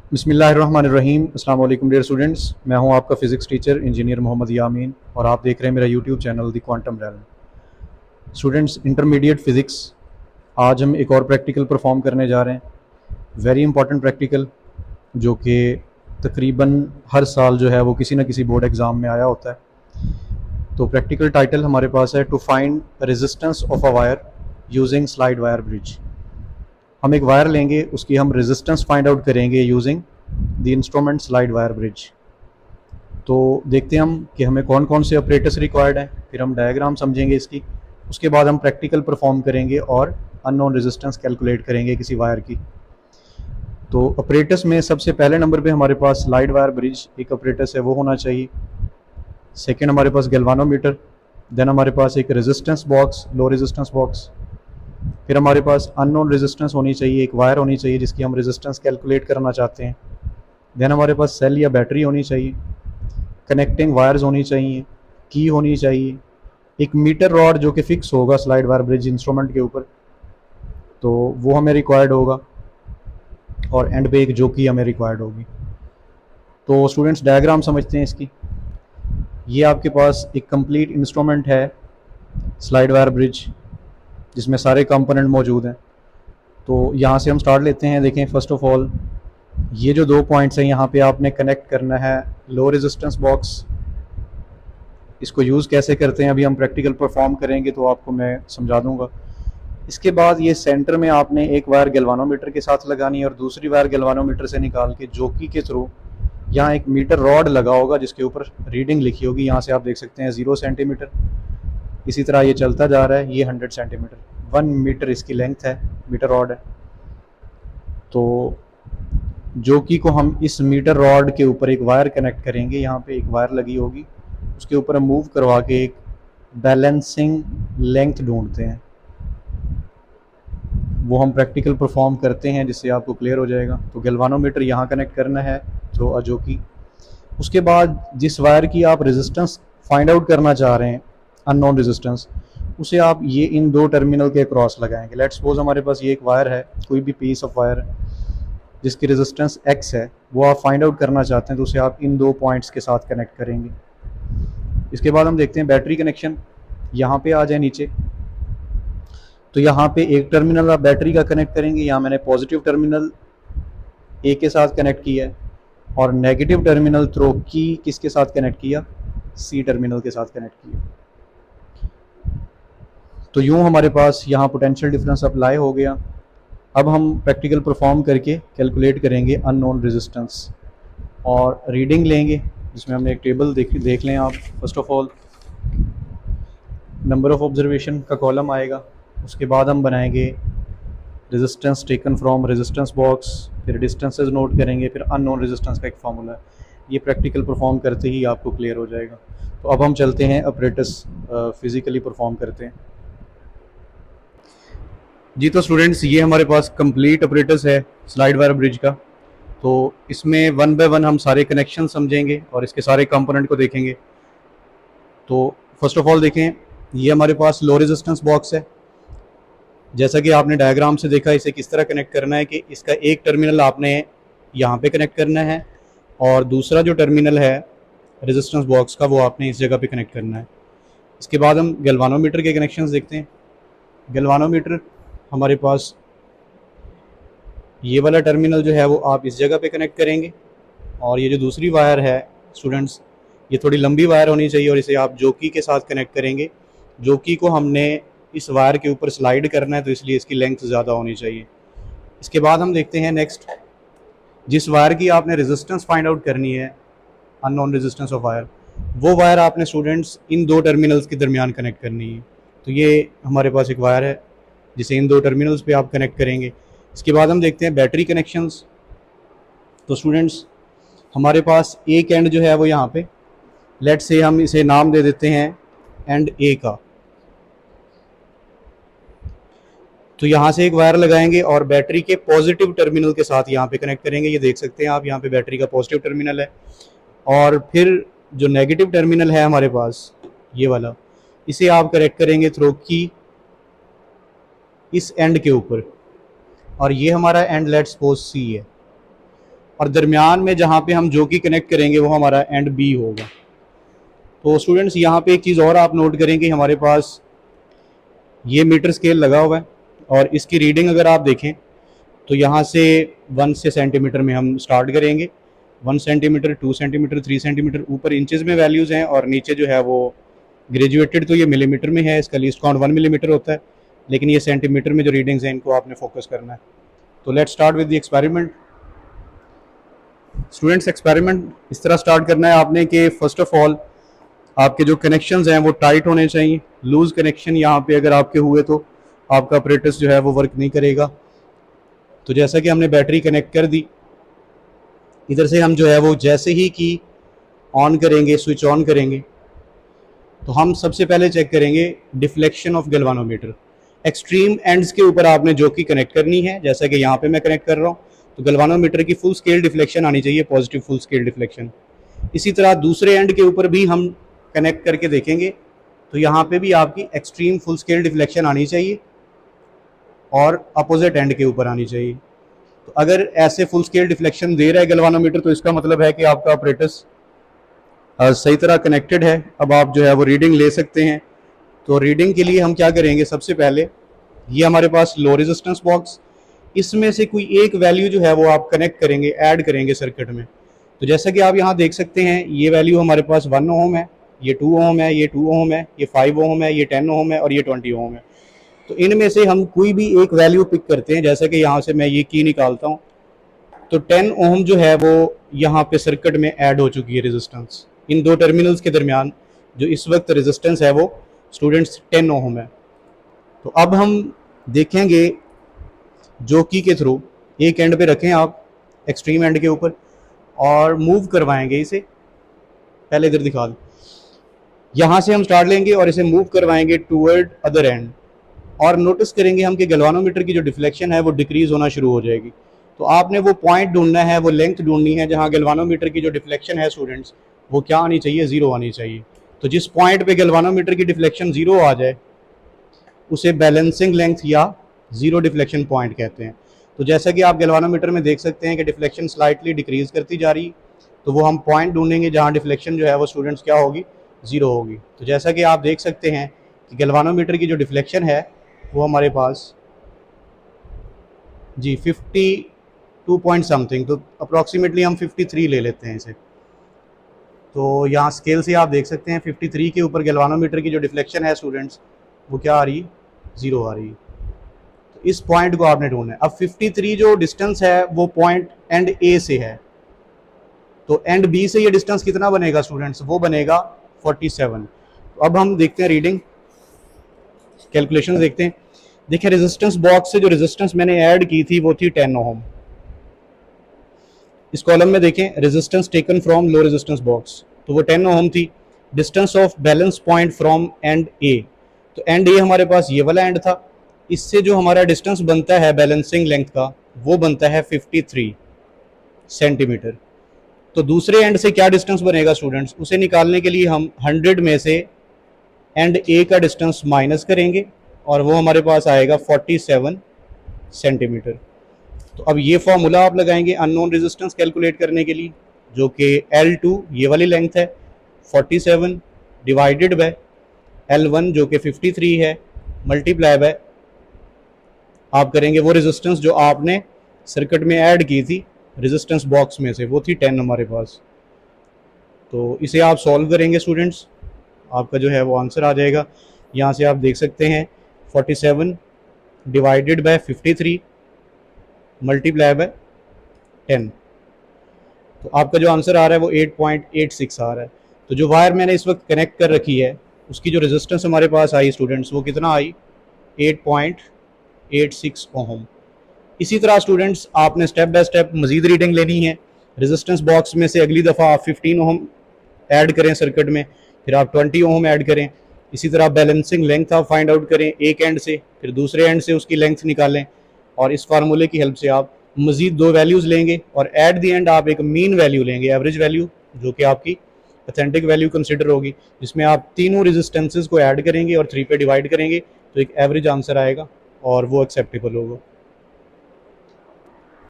बिस्मिल्लाहिर्रहमानिर्रहीम। अस्सलाम वालेकुम डियर स्टूडेंट्स, मैं हूं आपका physics teacher engineer Mohammad Yameen और आप देख रहे हैं मेरा YouTube channel the quantum realm. Students, intermediate physics, आज हम एक और प्रैक्टिकल परफॉर्म करने जा रहे हैं। वेरी इंपॉर्टेंट प्रैक्टिकल, जो कि तकरीबन हर साल जो है वो किसी न किसी बोर्ड एग्ज़ाम में आया होता है। तो प्रैक्टिकल टाइटल हमारे पास है to find resistance of a wire using slide wire bridge. हम एक वायर लेंगे, उसकी हम रेजिस्टेंस फाइंड आउट करेंगे using the instrument slide wire bridge. तो देखते हैं हम कि हमें कौन कौन से ऑपरेटर्स रिक्वायर्ड हैं, फिर हम डायग्राम समझेंगे इसकी, उसके बाद हम प्रैक्टिकल परफॉर्म करेंगे और अननोन रेजिस्टेंस कैलकुलेट करेंगे किसी वायर की। तो ऑपरेटर्स में सबसे पहले नंबर पे हमारे पास स्लाइड वायर ब्रिज एक ऑपरेटर्स है, वो होना चाहिए। सेकेंड हमारे पास गैल्वानोमीटर, देन हमारे पास एक रेजिस्टेंस बॉक्स, लो रेजिस्टेंस बॉक्स, फिर हमारे पास अननोन रेजिस्टेंस होनी चाहिए, एक वायर होनी चाहिए जिसकी हम रेजिस्टेंस कैलकुलेट करना चाहते हैं। देन हमारे पास सेल या बैटरी होनी चाहिए, कनेक्टिंग वायर्स होनी चाहिए, की होनी चाहिए, एक मीटर रॉड जो कि फिक्स होगा स्लाइड वायर ब्रिज इंस्ट्रूमेंट के ऊपर, तो वो हमें रिक्वायर्ड होगा, और एंड पे एक जो की हमें रिक्वायर्ड होगी। तो स्टूडेंट्स, डायग्राम समझते हैं इसकी। ये आपके पास एक कंप्लीट इंस्ट्रूमेंट है स्लाइड वायर ब्रिज, जिसमें सारे कंपोनेंट मौजूद हैं। तो यहाँ से हम स्टार्ट लेते हैं। देखें, फर्स्ट ऑफ ऑल ये जो दो पॉइंट्स हैं, यहाँ पे आपने कनेक्ट करना है लो रेजिस्टेंस बॉक्स। इसको यूज़ कैसे करते हैं अभी हम प्रैक्टिकल परफॉर्म करेंगे तो आपको मैं समझा दूंगा। इसके बाद ये सेंटर में आपने एक वायर गैल्वानोमीटर के साथ लगानी है और दूसरी वायर गैल्वानोमीटर से निकाल के जोकी के थ्रू यहाँ एक मीटर रॉड लगा होगा जिसके ऊपर रीडिंग लिखी होगी। यहाँ से आप देख सकते हैं 0 सेंटीमीटर, इसी तरह ये चलता जा रहा है, ये 100 सेंटीमीटर, 1 मीटर इसकी लेंथ है, मीटर रॉड है। तो जोकी को हम इस मीटर रॉड के ऊपर एक वायर कनेक्ट करेंगे, यहाँ पे एक वायर लगी होगी, उसके ऊपर हम मूव करवा के एक बैलेंसिंग लेंथ ढूंढते हैं। वो हम प्रैक्टिकल परफॉर्म करते हैं जिससे आपको क्लियर हो जाएगा। तो गैल्वानोमीटर यहाँ कनेक्ट करना है थ्रू अ जोकी। उसके बाद जिस वायर की आप रेजिस्टेंस फाइंड आउट करना चाह रहे हैं, अननोन रेजिस्टेंस, उसे आप ये इन दो टर्मिनल के क्रॉस लगाएंगे। लेट्स सपोज हमारे पास ये एक वायर है, कोई भी पीस ऑफ वायर जिसकी रेजिस्टेंस x है, वो आप फाइंड आउट करना चाहते हैं, तो उसे आप इन दो पॉइंट्स के साथ कनेक्ट करेंगे। इसके बाद हम देखते हैं बैटरी कनेक्शन। यहाँ पे आ जाए नीचे, तो यहाँ पे एक टर्मिनल आप बैटरी का कनेक्ट करेंगे। यहाँ मैंने पॉजिटिव टर्मिनल ए के साथ कनेक्ट किया है और नेगेटिव टर्मिनल थ्रो की किसके साथ कनेक्ट किया, सी टर्मिनल के साथ कनेक्ट किया। तो यूँ हमारे पास यहाँ पोटेंशियल डिफरेंस अप्लाई हो गया। अब हम प्रैक्टिकल परफॉर्म करके कैलकुलेट करेंगे अननोन रेजिस्टेंस और रीडिंग लेंगे, जिसमें हमने एक टेबल देख लें आप। First of all number of observation का कॉलम आएगा, उसके बाद हम बनाएंगे resistance taken from resistance box, फिर डिस्टेंसेस नोट करेंगे, फिर अननोन रेजिस्टेंस का एक फार्मूला है। ये प्रैक्टिकल परफॉर्म करते ही आपको क्लियर हो जाएगा। तो अब हम चलते हैं ऑपरेटर्स फिजिकली परफॉर्म करते हैं। जी तो स्टूडेंट्स, ये हमारे पास कंप्लीट ऑपरेटर्स है स्लाइड वायर ब्रिज का। तो इसमें वन बाय वन हम सारे कनेक्शन समझेंगे और इसके सारे कंपोनेंट को देखेंगे। तो फर्स्ट ऑफ ऑल देखें, ये हमारे पास लो रेजिस्टेंस बॉक्स है। जैसा कि आपने डायग्राम से देखा, इसे किस तरह कनेक्ट करना है कि इसका एक टर्मिनल आपने यहाँ पे कनेक्ट करना है और दूसरा जो टर्मिनल है रेजिस्टेंस बॉक्स का, वो आपने इस जगह पे कनेक्ट करना है। इसके बाद हम गैल्वानोमीटर के कनेक्शंस देखते हैं। गैल्वानोमीटर हमारे पास ये वाला टर्मिनल जो है वो आप इस जगह पे कनेक्ट करेंगे और ये जो दूसरी वायर है स्टूडेंट्स, ये थोड़ी लंबी वायर होनी चाहिए और इसे आप जोकी के साथ कनेक्ट करेंगे। जोकी को हमने इस वायर के ऊपर स्लाइड करना है, तो इसलिए इसकी लेंथ ज़्यादा होनी चाहिए। इसके बाद हम देखते हैं नेक्स्ट, जिस वायर की आपने रेजिस्टेंस फाइंड आउट करनी है, अननोन रेजिस्टेंस ऑफ वायर, वो वायर आपने स्टूडेंट्स इन दो टर्मिनल्स के दरमियान कनेक्ट करनी है। तो ये हमारे पास एक वायर है जिसे इन दो टर्मिनल्स पे आप कनेक्ट करेंगे। इसके बाद हम देखते हैं बैटरी कनेक्शंस। तो स्टूडेंट्स, हमारे पास एक एंड जो है वो यहाँ पे, लेट से हम इसे नाम दे देते हैं एंड ए का। तो यहाँ से एक वायर लगाएंगे और बैटरी के पॉजिटिव टर्मिनल के साथ यहाँ पे कनेक्ट करेंगे। ये देख सकते हैं आप, यहाँ पे बैटरी का पॉजिटिव टर्मिनल है और फिर जो नेगेटिव टर्मिनल है हमारे पास, ये वाला, इसे आप कनेक्ट करेंगे थ्रू की इस एंड के ऊपर, और ये हमारा एंड लेट्स सपोज सी है। और दरमियान में जहाँ पे हम जो की कनेक्ट करेंगे वो हमारा एंड बी होगा। तो स्टूडेंट्स यहाँ पे एक चीज़ और आप नोट करें कि हमारे पास ये मीटर स्केल लगा हुआ है और इसकी रीडिंग अगर आप देखें तो यहाँ से 1 से सेंटीमीटर में हम स्टार्ट करेंगे। 1 सेंटीमीटर, 2 सेंटीमीटर, 3 सेंटीमीटर, ऊपर इंचेस में वैल्यूज़ हैं और नीचे जो है वो ग्रेजुएटेड तो ये मिलीमीटर में है, इसका लीस्ट काउंट 1 मिलीमीटर होता है, लेकिन ये सेंटीमीटर में जो रीडिंग्स हैं इनको आपने फोकस करना है। तो let's start with the experiment. Students, experiment इस तरह स्टार्ट करना है आपने कि फर्स्ट ऑफ ऑल आपके जो कनेक्शंस हैं वो टाइट होने चाहिए। लूज कनेक्शन यहाँ पे अगर आपके हुए तो आपका अपरेटस जो है वो वर्क नहीं करेगा। तो जैसा कि हमने बैटरी कनेक्ट कर दी, इधर से हम जो है वो जैसे ही की ऑन करेंगे, स्विच ऑन करेंगे, तो हम सबसे पहले चेक करेंगे deflection of galvanometer. Extreme ends के ऊपर आपने जो की कनेक्ट करनी है, जैसा कि यहाँ पे मैं कनेक्ट कर रहा हूँ, तो गैल्वानोमीटर की फुल स्केल डिफ्लेक्शन आनी चाहिए, पॉजिटिव फुल स्केल डिफ्लेक्शन। इसी तरह दूसरे एंड के ऊपर भी हम कनेक्ट करके देखेंगे, तो यहाँ पे भी आपकी एक्सट्रीम फुल स्केल डिफ्लेक्शन आनी चाहिए और अपोजिट एंड के ऊपर आनी चाहिए। तो अगर ऐसे फुल स्केल डिफ्लेक्शन दे रहा है गैल्वानोमीटर तो इसका मतलब है कि आपका ऑपरेटस सही तरह कनेक्टेड है। अब आप जो है वो रीडिंग ले सकते हैं। तो रीडिंग के लिए हम क्या करेंगे, सबसे पहले ये हमारे पास लो रेजिस्टेंस बॉक्स, इसमें से कोई एक वैल्यू जो है वो आप कनेक्ट करेंगे, ऐड करेंगे सर्किट में। तो जैसा कि आप यहाँ देख सकते हैं ये वैल्यू हमारे पास 1 ओम है, ये 2 ओम है, ये 2 ओम है, ये 5 ओम है, ये 10 ओम है और ये 20 ओम है। तो इनमें से हम कोई भी एक वैल्यू पिक करते हैं, जैसा कि यहाँ से मैं ये की निकालता हूँ, तो 10 ओम जो है वो यहाँ पे सर्किट में ऐड हो चुकी है रेजिस्टेंस। इन दो टर्मिनल्स के दरमियान जो इस वक्त रेजिस्टेंस है वो स्टूडेंट्स 10 ओम है। तो अब हम देखेंगे जो की के थ्रू एक एंड पे रखें आप एक्सट्रीम एंड के ऊपर और मूव करवाएंगे इसे, पहले इधर दिखा दो, यहाँ से हम स्टार्ट लेंगे और इसे मूव करवाएंगे टूवर्ड अदर एंड और नोटिस करेंगे हम कि गैल्वानोमीटर की जो डिफ्लेक्शन है वो डिक्रीज होना शुरू हो जाएगी। तो आपने वो पॉइंट ढूंढना है, वो लेंथ ढूंढनी है जहाँ गैल्वानोमीटर की जो डिफ्लेक्शन है स्टूडेंट्स वो क्या आनी चाहिए, 0 आनी चाहिए। तो जिस पॉइंट पे गैल्वानोमीटर की डिफ्लेक्शन 0 आ जाए उसे बैलेंसिंग लेंथ या 0 डिफ्लेक्शन पॉइंट कहते हैं। तो जैसा कि आप गैल्वानोमीटर में देख सकते हैं कि डिफ्लेक्शन स्लाइटली डिक्रीज करती जा रही, तो वो हम पॉइंट ढूंढेंगे जहाँ डिफ्लेक्शन जो है वो स्टूडेंट्स क्या होगी, 0 होगी। तो जैसा कि आप देख सकते हैं कि गैल्वानोमीटर की जो डिफ्लेक्शन है वो हमारे पास जी 52 पॉइंट समथिंग, तो अप्रॉक्सीमेटली हम 53 ले लेते हैं इसे। तो यहाँ स्केल से आप देख सकते हैं 53 के ऊपर गैल्वानोमीटर की जो डिफ्लेक्शन है स्टूडेंट्स वो क्या आ रही है, 0 आ रही है। तो इस पॉइंट को आपने ढूंढना है। अब 53 जो डिस्टेंस है वो पॉइंट एंड ए से है, तो एंड बी से ये डिस्टेंस कितना बनेगा स्टूडेंट्स, वो बनेगा 47। तो अब हम देखते हैं रीडिंग, कैलकुलेशन देखते हैं। देखिए रेजिस्टेंस बॉक्स से जो रेजिस्टेंस मैंने ऐड की थी वो थी 10 ओम। इस कॉलम में देखें resistance taken from low resistance box, तो वो 10 ओम थी। Distance of balance point from end A, तो एंड ए हमारे पास ये वाला एंड था, इससे जो हमारा डिस्टेंस बनता है बैलेंसिंग लेंथ का वो बनता है 53 सेंटीमीटर। तो दूसरे एंड से क्या डिस्टेंस बनेगा स्टूडेंट्स, उसे निकालने के लिए हम 100 में से एंड ए का डिस्टेंस माइनस करेंगे और वो हमारे पास आएगा 47 सेंटीमीटर। तो अब ये फॉर्मूला आप लगाएंगे अननोन रेजिस्टेंस कैलकुलेट करने के लिए, जो कि L2 ये वाली लेंथ है 47 डिवाइडेड बाय L1 जो कि 53 है, मल्टीप्लाई बाय आप करेंगे वो रेजिस्टेंस जो आपने सर्किट में ऐड की थी रेजिस्टेंस बॉक्स में से, वो थी 10 हमारे पास। तो इसे आप सॉल्व करेंगे स्टूडेंट्स, आपका जो है वो आंसर आ जाएगा। यहाँ से आप देख सकते हैं 47 डिवाइडेड बाय 53 मल्टीप्लाई बाय 10, तो आपका जो आंसर आ रहा है वो 8.86 आ रहा है। तो जो वायर मैंने इस वक्त कनेक्ट कर रखी है उसकी जो रेजिस्टेंस हमारे पास आई स्टूडेंट्स वो कितना आई, 8.86 ओम। इसी तरह स्टूडेंट्स आपने स्टेप बाय स्टेप मजीद रीडिंग लेनी है। रेजिस्टेंस बॉक्स में से अगली दफ़ा आप 15 ओम ऐड करें सर्किट में, फिर आप 20 ओम ऐड करें। इसी तरह बैलेंसिंग लेंथ आप फाइंड आउट करें एक एंड से, फिर दूसरे एंड से उसकी लेंथ निकालें और इस फार्मूले की हेल्प से आप मजीद 2 वैल्यूज़ लेंगे और एट दी एंड आप एक मीन वैल्यू लेंगे, एवरेज वैल्यू, जो कि आपकी ऑथेंटिक वैल्यू कंसिडर होगी, जिसमें आप तीनों रेजिस्टेंसेस को ऐड करेंगे और 3 पे डिवाइड करेंगे तो एक एवरेज आंसर आएगा और वो एक्सेप्टेबल होगा।